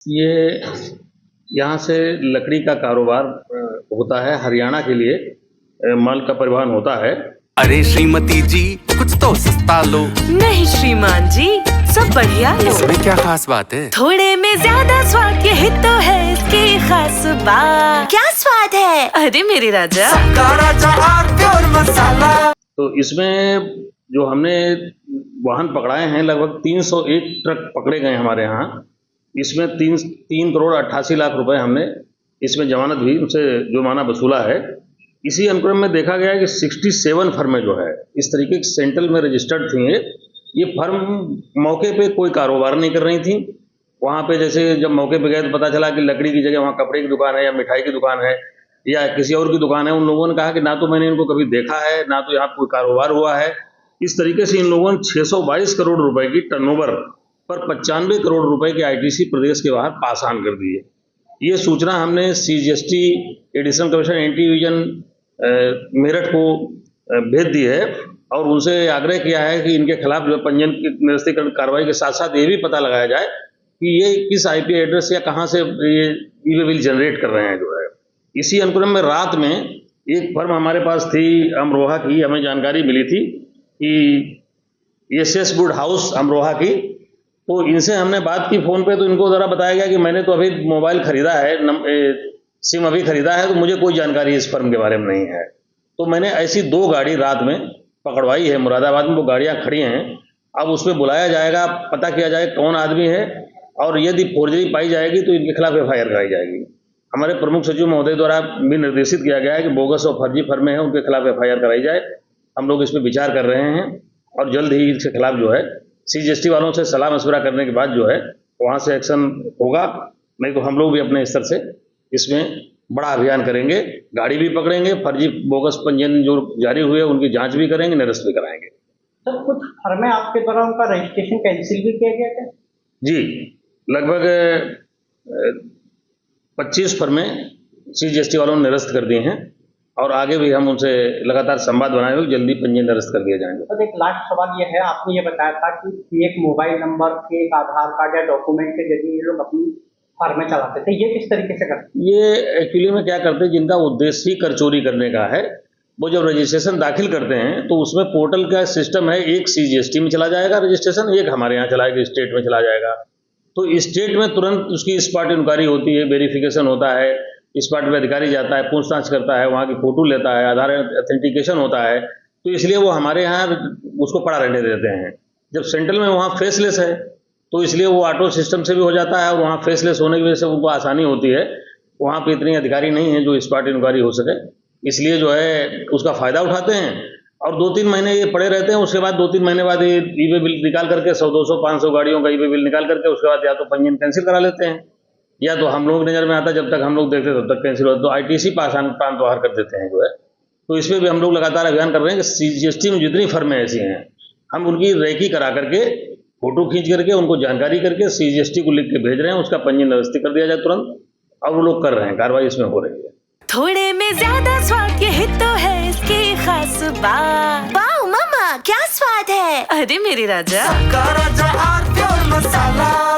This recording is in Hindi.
ये यहाँ से लकड़ी का कारोबार होता है। हरियाणा के लिए माल का परिवहन होता है। अरे श्रीमती जी, कुछ तो सस्ता लो। नहीं श्रीमान जी, सब बढ़िया लो। इसमें क्या खास बात है? थोड़े में ज्यादा स्वाद, यही तो है इसकी खास बात। क्या स्वाद है? अरे मेरे राजा, सबका राजा प्योर मसाला। तो इसमें जो हमने वाहन पकड़ाए हैं, लगभग 301 ट्रक पकड़े गए हमारे यहाँ। इसमें 3 करोड़ 88 लाख रुपए हमने इसमें जमानत भी उनसे जुर्माना वसूला है। इसी अनुक्रम में देखा गया कि 67 फर्में जो है इस तरीके की सेंट्रल में रजिस्टर्ड थी। ये फर्म मौके पे कोई कारोबार नहीं कर रही थी। वहाँ पे जैसे जब मौके पे गए तो पता चला कि लकड़ी की जगह वहाँ कपड़े की दुकान है या मिठाई की दुकान है या किसी और की दुकान है। उन लोगों ने कहा कि ना तो मैंने इनको कभी देखा है, ना तो यहाँ कोई कारोबार हुआ है। इस तरीके से इन लोगों ने 622 करोड़ रुपए की टर्नओवर पर 95 करोड़ रुपए के आईटीसी प्रदेश के बाहर पास ऑन कर दी है। ये सूचना हमने CGST additional commissioner anti illusion Meerut को भेज दी है और उनसे आग्रह किया है कि इनके खिलाफ जो पंजीयन की निरस्तीकरण कार्रवाई के साथ साथ ये भी पता लगाया जाए कि ये किस आईपी एड्रेस या कहाँ से ये ई-वे बिल जनरेट कर रहे हैं जो है। इसी अनुक्रम में रात में एक फर्म हमारे पास थी अमरोहा की, हमें जानकारी मिली थी कि एस गुड हाउस अमरोहा की। तो इनसे हमने बात की फ़ोन पे, तो इनको ज़रा बताया गया कि मैंने तो अभी मोबाइल ख़रीदा है, सिम अभी ख़रीदा है, तो मुझे कोई जानकारी इस फर्म के बारे में नहीं है। तो मैंने ऐसी 2 गाड़ी रात में पकड़वाई है मुरादाबाद में। वो गाड़ियाँ खड़ी हैं, अब उसमें बुलाया जाएगा, पता किया जाए कौन आदमी है और यदि फोर्जरी पाई जाएगी तो इनके खिलाफ FIR कराई जाएगी। हमारे प्रमुख सचिव महोदय द्वारा भी निर्देशित किया गया है कि बोगस और फर्जी फर्में हैं उनके खिलाफ FIR कराई जाए। हम लोग इस पर विचार कर रहे हैं और जल्द ही इसके खिलाफ जो है सीजीएसटी वालों से सलाह मशवरा करने के बाद जो है वहाँ से एक्शन होगा। नहीं तो हम लोग भी अपने स्तर से इसमें बड़ा अभियान करेंगे, गाड़ी भी पकड़ेंगे, फर्जी बोगस पंजीयन जो जारी हुए उनकी जांच भी करेंगे, निरस्त भी कराएंगे। सर, कुछ फर्में आपके द्वारा उनका रजिस्ट्रेशन कैंसिल भी किया गया क्या? जी, लगभग 25 फर्में सीजीएसटी वालों ने निरस्त कर दी हैं और आगे भी हम उनसे लगातार संवाद बनाए हुए जल्दी पंजीयन निरस्त कर दिए जाएंगे। सर, एक लास्ट सवाल ये है, आपने ये बताया था कि एक मोबाइल नंबर, एक आधार कार्ड या डॉक्यूमेंट के जरिए ये लोग अपनी फर्में चलाते थे, ये किस तरीके से करते? ये एक्चुअली में क्या करते हैं, जिनका उद्देश्य ही कर चोरी करने का है, वो जब रजिस्ट्रेशन दाखिल करते हैं तो उसमें पोर्टल का सिस्टम है, एक सीजीएसटी में चला जाएगा रजिस्ट्रेशन, एक हमारे यहाँ चलाएगा, स्टेट में चला जाएगा। तो स्टेट में तुरंत उसकी स्पॉट इंक्वायरी होती है, वेरिफिकेशन होता है, स्पॉट पे अधिकारी जाता है, पूछताछ करता है, वहाँ की फोटो लेता है, आधार ऑथेंटिकेशन होता है। तो इसलिए वो हमारे यहाँ उसको पड़ा रहने देते हैं। जब सेंट्रल में वहाँ फेसलेस है तो इसलिए वो ऑटो सिस्टम से भी हो जाता है और वहाँ फेसलेस होने की वजह से उनको आसानी होती है। वहाँ पे इतने अधिकारी नहीं हैं जो स्पॉट इंक्वायरी हो सके, इसलिए जो है उसका फ़ायदा उठाते हैं और 2-3 महीने ये पड़े रहते हैं। उसके बाद 2-3 महीने बाद ये ई-वे बिल निकाल करके 100-200 500 गाड़ियों का ई-वे बिल निकाल करके उसके बाद या तो पंजीयन कैंसिल करा लेते हैं या तो हम लोग नज़र में आता, जब तक हम लोग देखते तब तक कैंसिल होता, तो आईटीसी प्रांत बाहर कर देते हैं जो है। तो इसमें भी हम लोग लगातार अभियान कर रहे हैं कि सीजीएसटी में जितनी फर्में ऐसी हैं हम उनकी रेकी करा करके, फोटो खींच करके, उनको जानकारी करके सीजीएसटी को लिख के भेज रहे हैं, उसका पंजीयन निरस्त कर दिया जाए तुरंत, और वो लोग कर रहे हैं, कार्रवाई इसमें हो रही है। थोड़े में ज्यादा स्वाद, यही तो है इसकी खास बात। वाओ मामा, क्या स्वाद है? अरे मेरे राजा, सबका राजा प्योर मसाला।